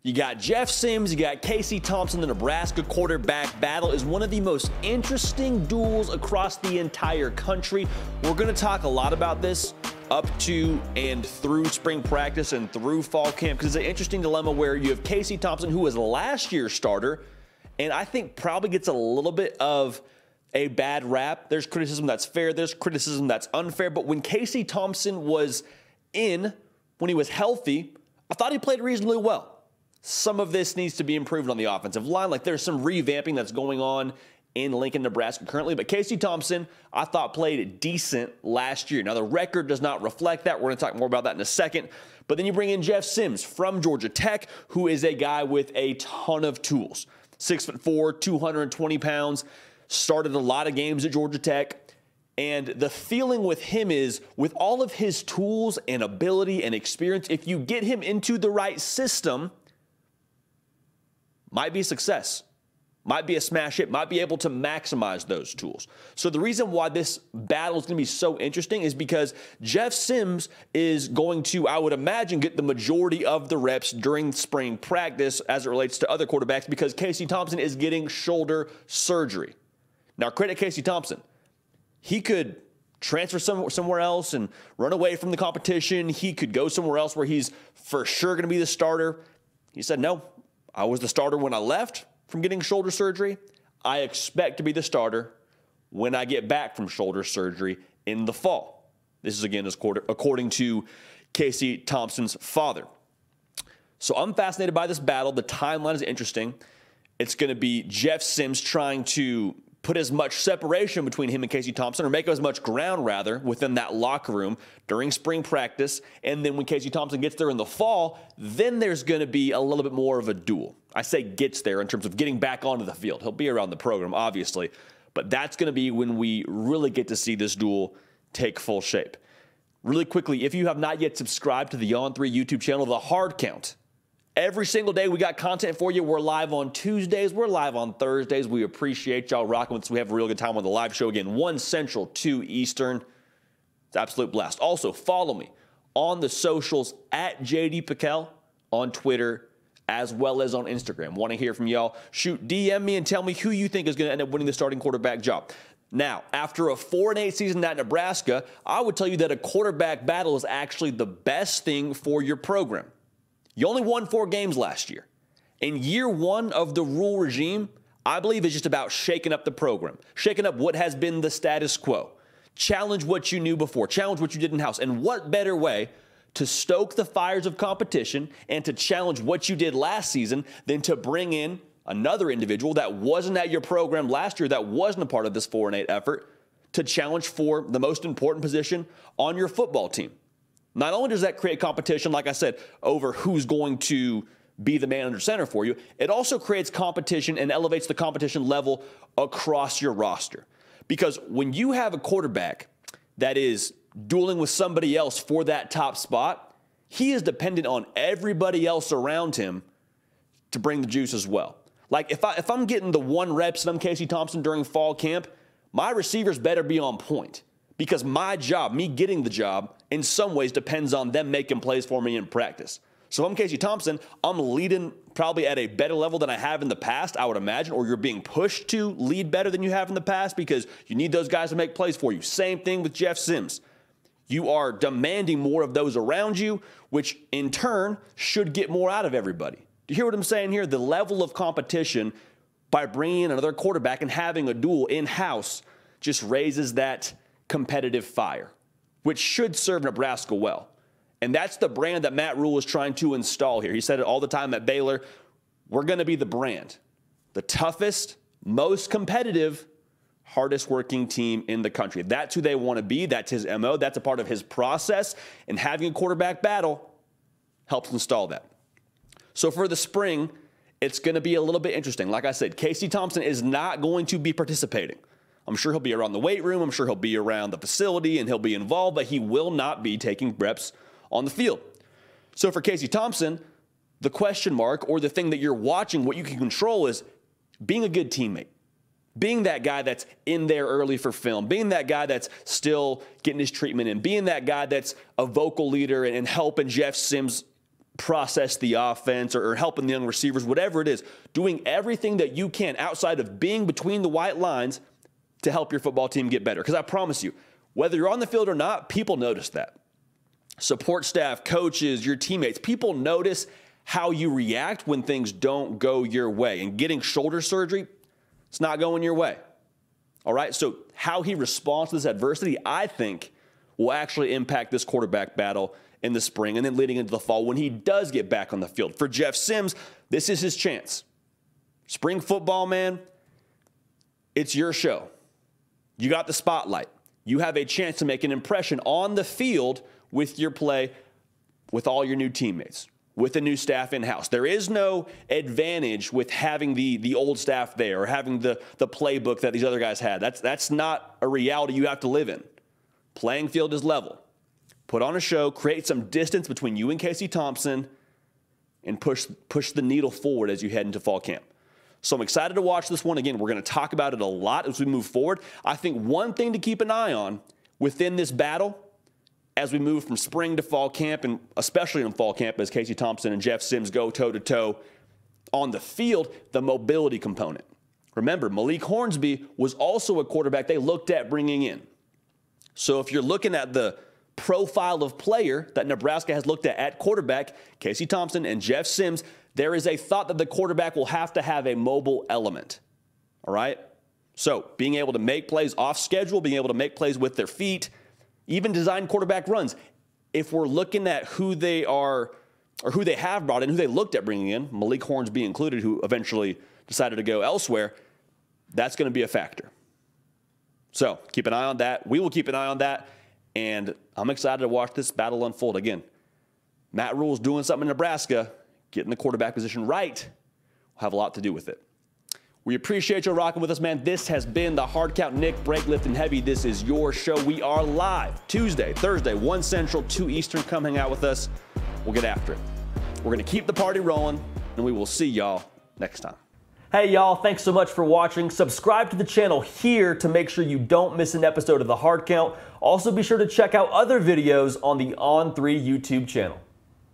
You got Jeff Sims, you got Casey Thompson. The Nebraska quarterback battle is one of the most interesting duels across the entire country. We're going to talk a lot about this up to and through spring practice and through fall camp, because it's an interesting dilemma where you have Casey Thompson, who was last year's starter, and I think probably gets a little bit of a bad rap. There's criticism that's fair, there's criticism that's unfair, but when Casey Thompson was when he was healthy, I thought he played reasonably well. Some of this needs to be improved on the offensive line. Like, there's some revamping that's going on in Lincoln, Nebraska currently. But Casey Thompson, I thought, played decent last year. Now, the record does not reflect that. We're going to talk more about that in a second. But then you bring in Jeff Sims from Georgia Tech, who is a guy with a ton of tools. 6'4", 220 pounds, started a lot of games at Georgia Tech. And the feeling with him is, with all of his tools and ability and experience, if you get him into the right system, might be a success, might be a smash hit, might be able to maximize those tools. So the reason why this battle is going to be so interesting is because Jeff Sims is going to, I would imagine, get the majority of the reps during spring practice as it relates to other quarterbacks, because Casey Thompson is getting shoulder surgery. Now, credit Casey Thompson. He could transfer somewhere else and run away from the competition. He could go somewhere else where he's for sure going to be the starter. He said, no, I was the starter when I left from getting shoulder surgery. I expect to be the starter when I get back from shoulder surgery in the fall. This is, again, according to Casey Thompson's father. So I'm fascinated by this battle. The timeline is interesting. It's going to be Jeff Sims trying to put as much separation between him and Casey Thompson, or make as much ground, rather, within that locker room during spring practice. And then when Casey Thompson gets there in the fall, then there's going to be a little bit more of a duel. I say gets there in terms of getting back onto the field. He'll be around the program, obviously, but that's going to be when we really get to see this duel take full shape. Really quickly, if you have not yet subscribed to the On3 YouTube channel, The Hard Count, every single day we got content for you. We're live on Tuesdays. We're live on Thursdays. We appreciate y'all rocking with us. We have a real good time on the live show. Again, 1 Central, 2 Eastern. It's an absolute blast. Also, follow me on the socials at JD Pickell on Twitter as well as on Instagram. Want to hear from y'all? Shoot, DM me and tell me who you think is going to end up winning the starting quarterback job. Now, after a 4-8 season at Nebraska, I would tell you that a quarterback battle is actually the best thing for your program. You only won 4 games last year. In year 1 of the Rhule regime, I believe it's just about shaking up the program, shaking up what has been the status quo. Challenge what you knew before, challenge what you did in-house. And what better way to stoke the fires of competition and to challenge what you did last season than to bring in another individual that wasn't at your program last year, that wasn't a part of this 4-8 effort, to challenge for the most important position on your football team. Not only does that create competition, like I said, over who's going to be the man under center for you, it also creates competition and elevates the competition level across your roster. Because when you have a quarterback that is dueling with somebody else for that top spot, he is dependent on everybody else around him to bring the juice as well. Like, if I'm getting the 1 reps and I'm Casey Thompson during fall camp, my receivers better be on point. Because my job, me getting the job, in some ways depends on them making plays for me in practice. So if I'm Casey Thompson, I'm leading probably at a better level than I have in the past, I would imagine, or you're being pushed to lead better than you have in the past because you need those guys to make plays for you. Same thing with Jeff Sims. You are demanding more of those around you, which in turn should get more out of everybody. Do you hear what I'm saying here? The level of competition by bringing in another quarterback and having a duel in-house just raises that competitive fire, which should serve Nebraska well. And that's the brand that Matt Rhule is trying to install here. He said it all the time at Baylor. We're going to be the brand, the toughest, most competitive, hardest working team in the country. That's who they want to be. That's his MO. That's a part of his process. And having a quarterback battle helps install that. So for the spring, it's going to be a little bit interesting. Like I said, Casey Thompson is not going to be participating. I'm sure he'll be around the weight room. I'm sure he'll be around the facility and he'll be involved, but he will not be taking reps on the field. So for Casey Thompson, the question mark, or the thing that you're watching, what you can control, is being a good teammate. Being that guy that's in there early for film, being that guy that's still getting his treatment in, being that guy that's a vocal leader and helping Jeff Sims process the offense or helping the young receivers, whatever it is, doing everything that you can outside of being between the white lines to help your football team get better. Because I promise you, whether you're on the field or not, people notice that. Support staff, coaches, your teammates, people notice how you react when things don't go your way. And getting shoulder surgery, it's not going your way. All right, so how he responds to this adversity, I think, will actually impact this quarterback battle in the spring and then leading into the fall when he does get back on the field. For Jeff Sims, this is his chance. Spring football, man, it's your show. You got the spotlight. You have a chance to make an impression on the field with your play, with all your new teammates, with the new staff in-house. There is no advantage with having the old staff there or having the playbook that these other guys had. That's not a reality you have to live in. Playing field is level. Put on a show, create some distance between you and Casey Thompson, and push the needle forward as you head into fall camp. So I'm excited to watch this one. Again, we're going to talk about it a lot as we move forward. I think one thing to keep an eye on within this battle as we move from spring to fall camp, and especially in fall camp as Casey Thompson and Jeff Sims go toe-to-toe on the field, the mobility component. Remember, Malik Hornsby was also a quarterback they looked at bringing in. So if you're looking at the profile of player that Nebraska has looked at quarterback, Casey Thompson and Jeff Sims, there is a thought that the quarterback will have to have a mobile element. All right? So being able to make plays off schedule, being able to make plays with their feet, even design quarterback runs. If we're looking at who they are or who they have brought in, who they looked at bringing in, Malik Hornsby included, who eventually decided to go elsewhere, that's going to be a factor. So keep an eye on that. We will keep an eye on that. And I'm excited to watch this battle unfold. Again, Matt Rhule's doing something in Nebraska, getting the quarterback position right will have a lot to do with it. We appreciate you rocking with us, man. This has been the Hard Count. Nick, Break, Lift, and Heavy. This is your show. We are live Tuesday, Thursday, 1 Central, 2 Eastern. Come hang out with us. We'll get after it. We're going to keep the party rolling, and we will see y'all next time. Hey, y'all. Thanks so much for watching. Subscribe to the channel here to make sure you don't miss an episode of the Hard Count. Also, be sure to check out other videos on the On3 YouTube channel.